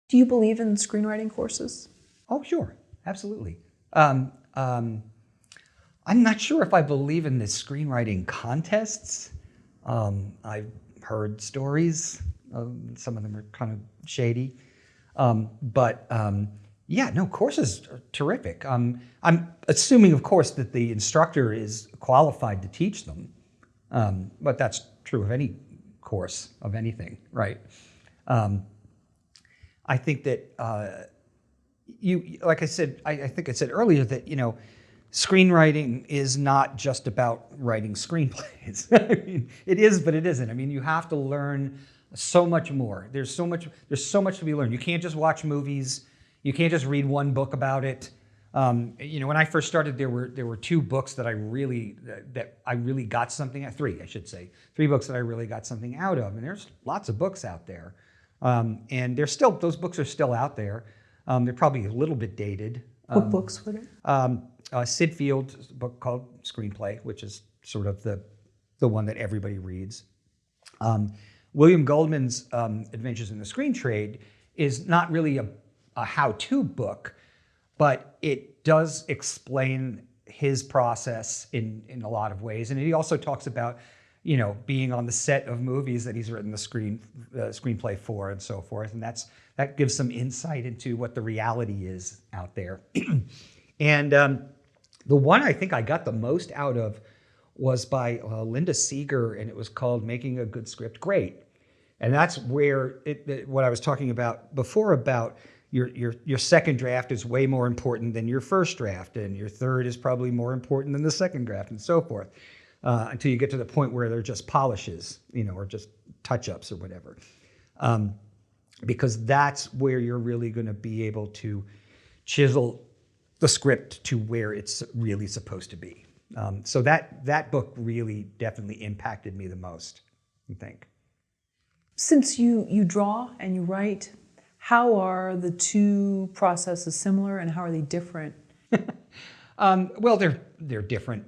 Do you believe in screenwriting courses? Oh, sure. Absolutely. I'm not sure if I believe in the screenwriting contests. I've heard stories. Some of them are kind of shady. Yeah, no, courses are terrific. I'm assuming, of course, that the instructor is qualified to teach them. But that's true of any course of anything, right? I think that like I said, I think I said earlier that, screenwriting is not just about writing screenplays. I mean, it is, but it isn't. I mean, you have to learn so much more. There's so much to be learned. You can't just watch movies. You can't just read one book about it. When I first started, there were two books that I really got something. Three, I should say, 3 books that I really got something out of. And there's lots of books out there, and those books are still out there. They're probably a little bit dated. What books were there? Sid Field's book called Screenplay, which is sort of the one that everybody reads. William Goldman's Adventures in the Screen Trade is not really a how-to book, but it does explain his process in a lot of ways. And he also talks about, being on the set of movies that he's written the screenplay for and so forth. And that gives some insight into what the reality is out there. And the one I think I got the most out of was by Linda Seeger, and it was called Making a Good Script Great. And that's where what I was talking about before about your second draft is way more important than your first draft, and your third is probably more important than the second draft, and so forth, until you get to the point where they're just polishes, or just touch-ups or whatever. Because that's where you're really going to be able to chisel the script to where it's really supposed to be. So that book really definitely impacted me the most, I think. Since you draw and you write, how are the two processes similar and how are they different? Well, they're different.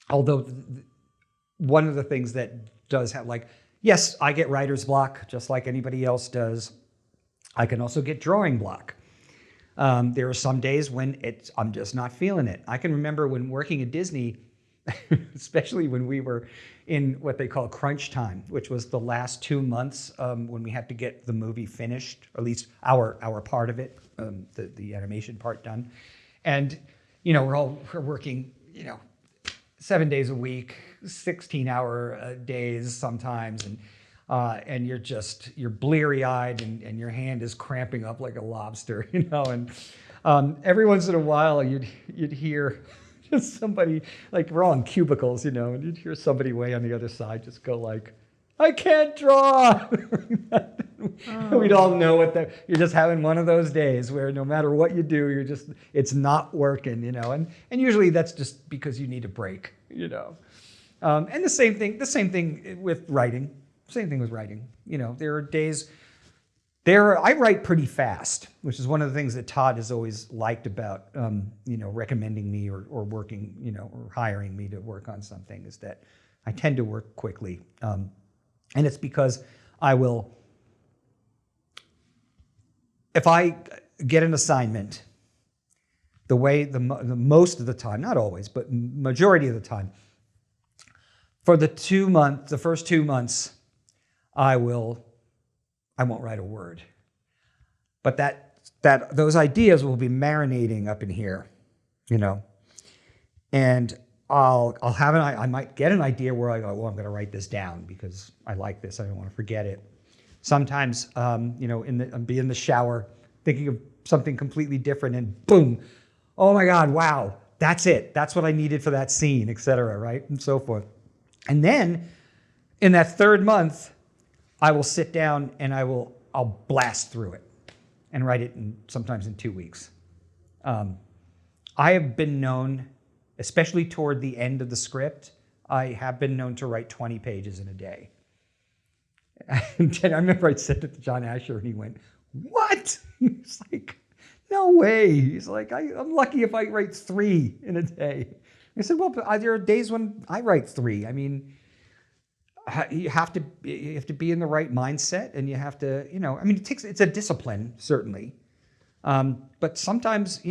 Although one of the things that does have, yes, I get writer's block just like anybody else does. I can also get drawing block. There are some days when I'm just not feeling it. I can remember when working at Disney, especially when we were in what they call crunch time, which was the last 2 months when we had to get the movie finished, or at least our part of it, the animation part done. And, we're working, 7 days a week, 16-hour days sometimes, and you're bleary-eyed and your hand is cramping up like a lobster, and every once in a while you'd hear just somebody, we're all in cubicles, and you'd hear somebody way on the other side just go like, I can't draw. Oh. We'd all know you're just having one of those days where no matter what you do, it's not working, and usually that's just because you need a break, and the same thing with writing. Same thing with writing. There are days. I write pretty fast, which is one of the things that Todd has always liked about, recommending me or working, or hiring me to work on something, is that I tend to work quickly. And it's because if I get an assignment, the most of the time, not always, but majority of the time, for the first 2 months, I won't write a word. But those ideas will be marinating up in here, and I might get an idea where I go, well, I'm going to write this down because I like this. I don't want to forget it. Sometimes, I'll be in the shower thinking of something completely different, and boom, oh my God, wow, that's it. That's what I needed for that scene, et cetera, right, and so forth. And then in that 3rd month, I will sit down and I'll blast through it and write it sometimes in 2 weeks. I have been known, especially toward the end of the script, I have been known to write 20 pages in a day. And I remember I said it to John Asher and he went, what? He's like, no way. He's like, I'm lucky if I write 3 in a day. I said, well, there are days when I write 3. I mean, you have to be in the right mindset, and you have to, I mean, it's a discipline, certainly. But sometimes,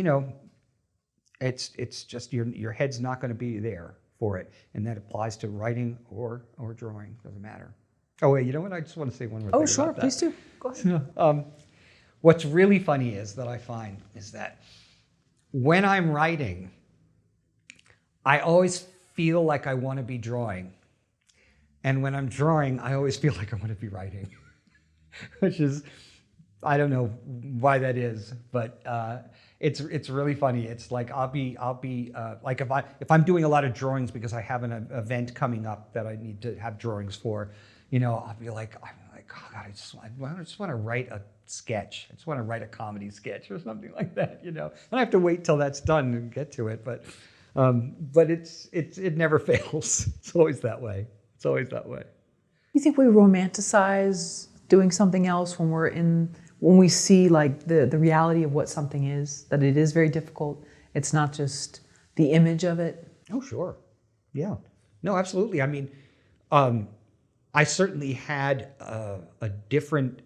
it's just your head's not going to be there for it. And that applies to writing or drawing, doesn't matter. Oh, wait, you know what? I just want to say one more thing. Oh, sure, about that. please do. Go ahead. What's really funny is that I find is that when I'm writing, I always feel like I want to be drawing. And when I'm drawing, I always feel like I want to be writing, which is, I don't know why that is, but it's really funny. It's like I'll be like if I'm doing a lot of drawings because I have an event coming up that I need to have drawings for, I'll be like, oh God, I just want to write a sketch. I just want to write a comedy sketch or something like that, And I have to wait till that's done and get to it, but it never fails. It's always that way. It's always that way. You think we romanticize doing something else when we see like the reality of what something is, that it is very difficult. It's not just the image of it. Oh, sure. Yeah. No, absolutely. I mean, I certainly had a different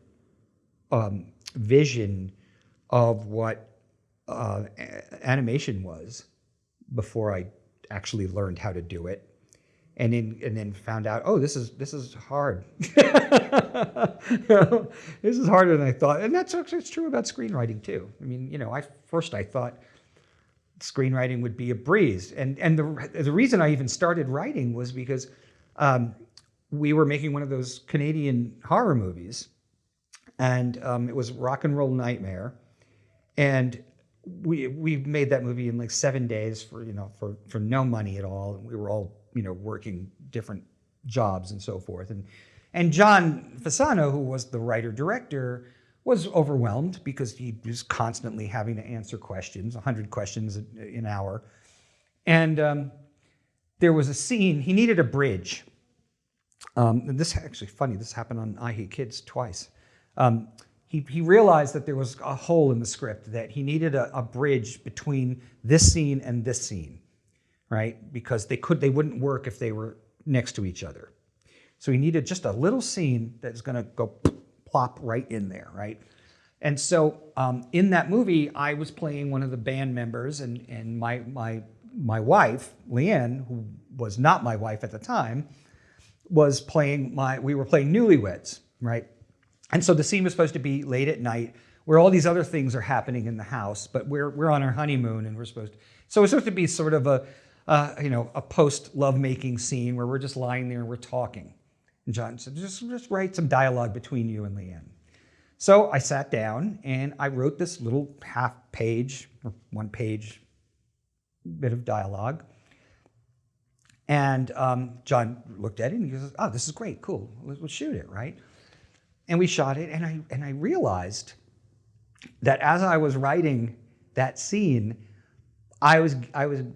vision of what animation was before I actually learned how to do it. And then found out, oh, this is hard. This is harder than I thought, and it's true about screenwriting too. I mean, I thought screenwriting would be a breeze, and the reason I even started writing was because we were making one of those Canadian horror movies, and it was Rock and Roll Nightmare, and we made that movie in like 7 days for no money at all, and we were all working different jobs and so forth. And John Fasano, who was the writer-director, was overwhelmed because he was constantly having to answer questions, 100 questions an hour. And there was a scene, he needed a bridge. And this actually funny, this happened on I Hate Kids twice. He realized that there was a hole in the script, that he needed a bridge between this scene and this scene. Right? Because they wouldn't work if they were next to each other. So he needed just a little scene that's going to go plop right in there, right? And so in that movie, I was playing one of the band members, and my wife, Leanne, who was not my wife at the time, was playing we were playing Newlyweds, right? And so the scene was supposed to be late at night, where all these other things are happening in the house, but we're on our honeymoon, and so it's supposed to be sort of a post-lovemaking scene where we're just lying there and we're talking. And John said, just write some dialogue between you and Leanne. So I sat down and I wrote this little half-page or one-page bit of dialogue. And John looked at it and he goes, oh, this is great, cool, let's shoot it, right? And we shot it, and I realized that as I was writing that scene, I was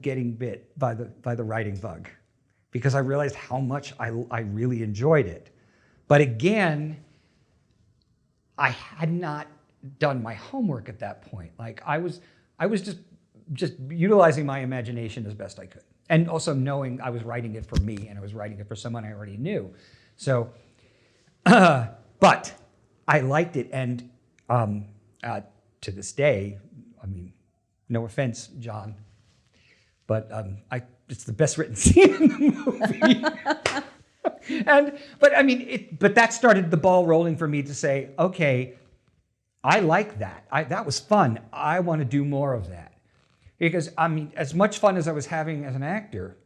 getting bit by the writing bug, because I realized how much I really enjoyed it. But again, I had not done my homework at that point. Like I was just utilizing my imagination as best I could, and also knowing I was writing it for me and I was writing it for someone I already knew. So, but I liked it, and to this day, I mean, no offense, John, but it's the best written scene in the movie. But that started the ball rolling for me to say, okay, I like that. That was fun. I want to do more of that. Because, I mean, as much fun as I was having as an actor,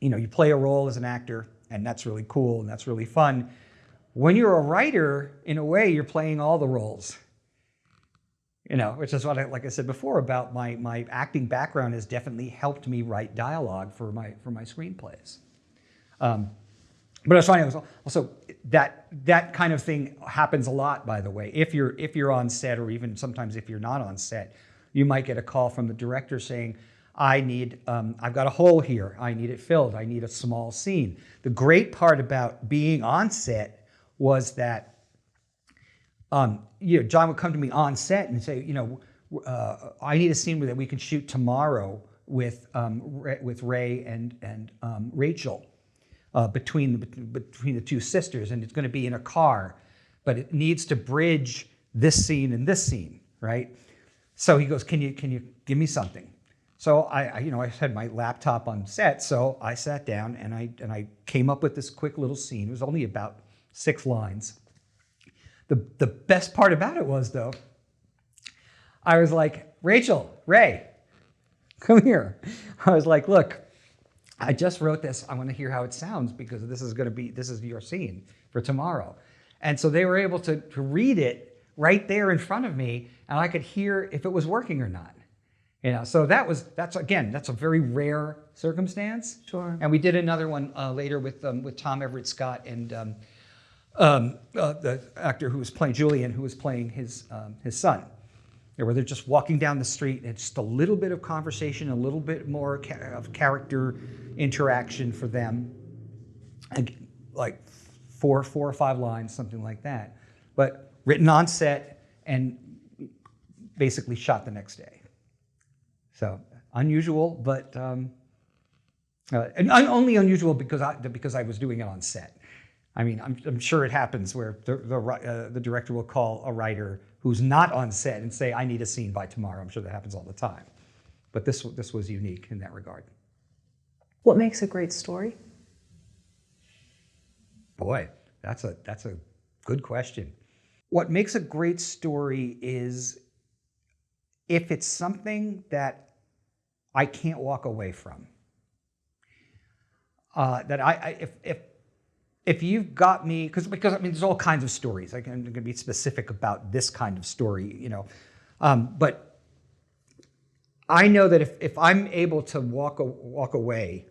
you play a role as an actor, and that's really cool, and that's really fun. When you're a writer, in a way, you're playing all the roles. Which is what like I said before about my acting background has definitely helped me write dialogue for my screenplays. But it's funny. Also that kind of thing happens a lot, by the way. If you're on set, or even sometimes if you're not on set, you might get a call from the director saying, I've got a hole here. I need it filled. I need a small scene. The great part about being on set was that John would come to me on set and say, I need a scene that we can shoot tomorrow with Ray and Rachel. between the two sisters, and it's going to be in a car, but it needs to bridge this scene and this scene, right? So he goes, can you give me something? So I had my laptop on set, so I sat down and I came up with this quick little scene. It was only about 6 lines. The best part about it was, though, I was like, Rachel, Ray, come here. I was like, look, I just wrote this. I want to hear how it sounds because this is your scene for tomorrow. And so they were able to read it right there in front of me, and I could hear if it was working or not. So that's a very rare circumstance. Sure. And we did another one later with Tom Everett Scott and the actor who was playing Julian, who was playing his son. Where they're just walking down the street, and it's just a little bit of conversation, a little bit more of character interaction for them, like four or 5 lines, something like that, but written on set and basically shot the next day. So unusual, but and only unusual because I was doing it on set. I mean, I'm sure it happens where the director will call a writer who's not on set and say, I need a scene by tomorrow. I'm sure that happens all the time. But this was unique in that regard. What makes a great story? Boy, that's a good question. What makes a great story is if it's something that I can't walk away from. If you've got me, because I mean, there's all kinds of stories. I'm going to be specific about this kind of story, but I know that if I'm able to walk away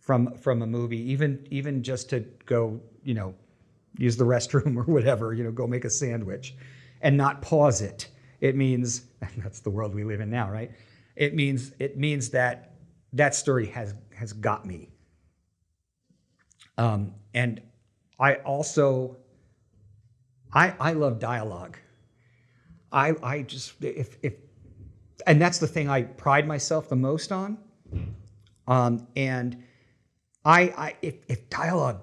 from a movie, even just to go, use the restroom or whatever, go make a sandwich, and not pause it, it means, and that's the world we live in now, right? It means that story has got me. And I also, I love dialogue. I just, and that's the thing I pride myself the most on. And if dialogue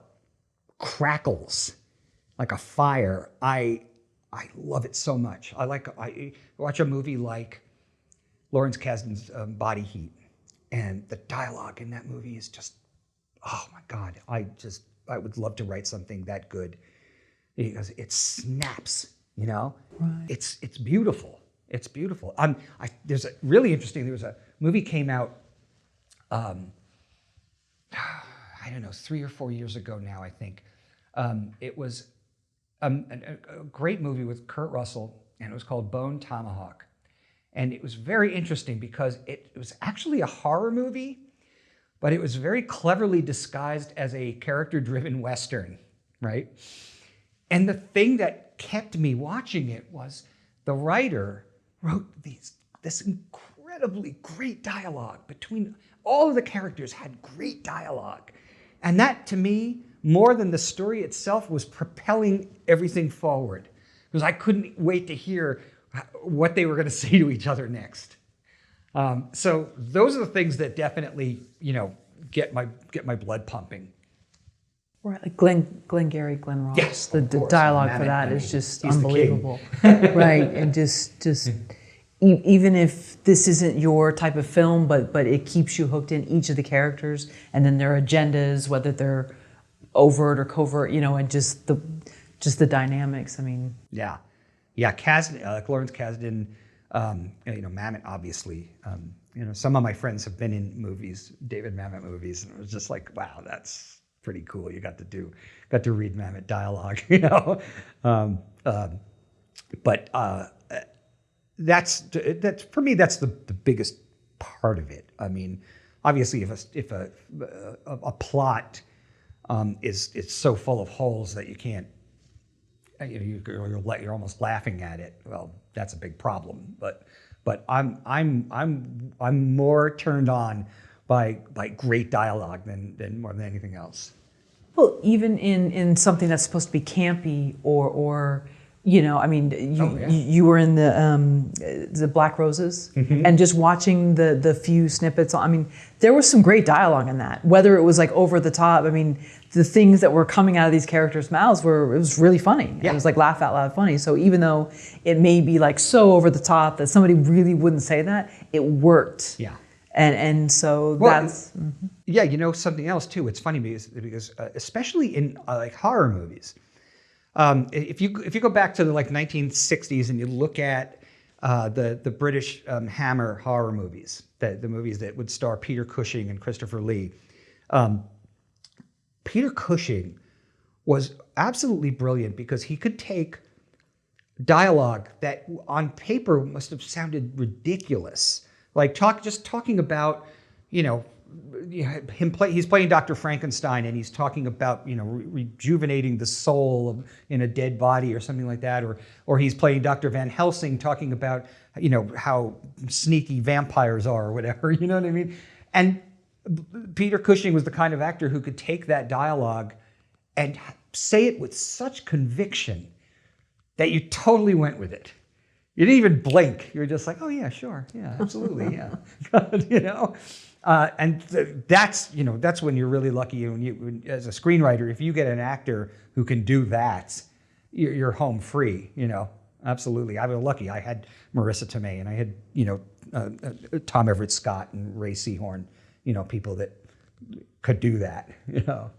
crackles like a fire, I love it so much. I watch a movie like Lawrence Kasdan's Body Heat, and the dialogue in that movie is just, oh my God, I would love to write something that good because it snaps, Right. It's beautiful. It's beautiful. There's a really interesting, there was a movie came out, I don't know, 3 or 4 years ago now, I think. It was a great movie with Kurt Russell, and it was called Bone Tomahawk. And it was very interesting because it was actually a horror movie, but it was very cleverly disguised as a character-driven Western, right? And the thing that kept me watching it was the writer wrote this incredibly great dialogue between all of the characters, had great dialogue. And that, to me, more than the story itself, was propelling everything forward because I couldn't wait to hear what they were going to say to each other next. So those are the things that definitely, get my blood pumping. Right, like Glenn Ross. Yes, the dialogue for that is just unbelievable. Right, and just even if this isn't your type of film, but it keeps you hooked in each of the characters, and then their agendas, whether they're overt or covert, and just the dynamics. I mean, yeah, Kasdan, like Lawrence Kasdan, Mamet, obviously. Some of my friends have been in movies, David Mamet movies, and it was just like, wow, that's pretty cool. You got to read Mamet dialogue, but that's for me. That's the biggest part of it. I mean, obviously, if a plot is so full of holes that you can't, you're almost laughing at it. Well, that's a big problem. But I'm more turned on by great dialogue than more than anything else. well, even in something that's supposed to be campy or You know, I mean, you were in the Black Roses, and just watching the few snippets. I mean, there was some great dialogue in that. Whether it was like over the top, I mean, the things that were coming out of these characters' mouths it was really funny. Yeah. It was like laugh out loud funny. So even though it may be like so over the top that somebody really wouldn't say that, it worked. Yeah. And so Well, that's yeah, you know something else too. It's funny because especially in like horror movies. If you go back to the like 1960s and you look at the British Hammer horror movies, the movies that would star Peter Cushing and Christopher Lee, Peter Cushing was absolutely brilliant because he could take dialogue that on paper must have sounded ridiculous, like talking about, you know, he's playing Dr. Frankenstein and he's talking about, you know, rejuvenating the soul in a dead body or something like that, or he's playing Dr. Van Helsing talking about, you know, how sneaky vampires are or whatever, you know what I mean? And Peter Cushing was the kind of actor who could take that dialogue and say it with such conviction that you totally went with it. You didn't even blink. You were just like, oh yeah, sure, yeah, absolutely, yeah, you know. That's when you're really lucky. When as a screenwriter, if you get an actor who can do that, you're home free. You know, absolutely. I was lucky. I had Marissa Tomei and I had, you know, Tom Everett Scott and Ray Seahorn. You know, people that could do that. You know.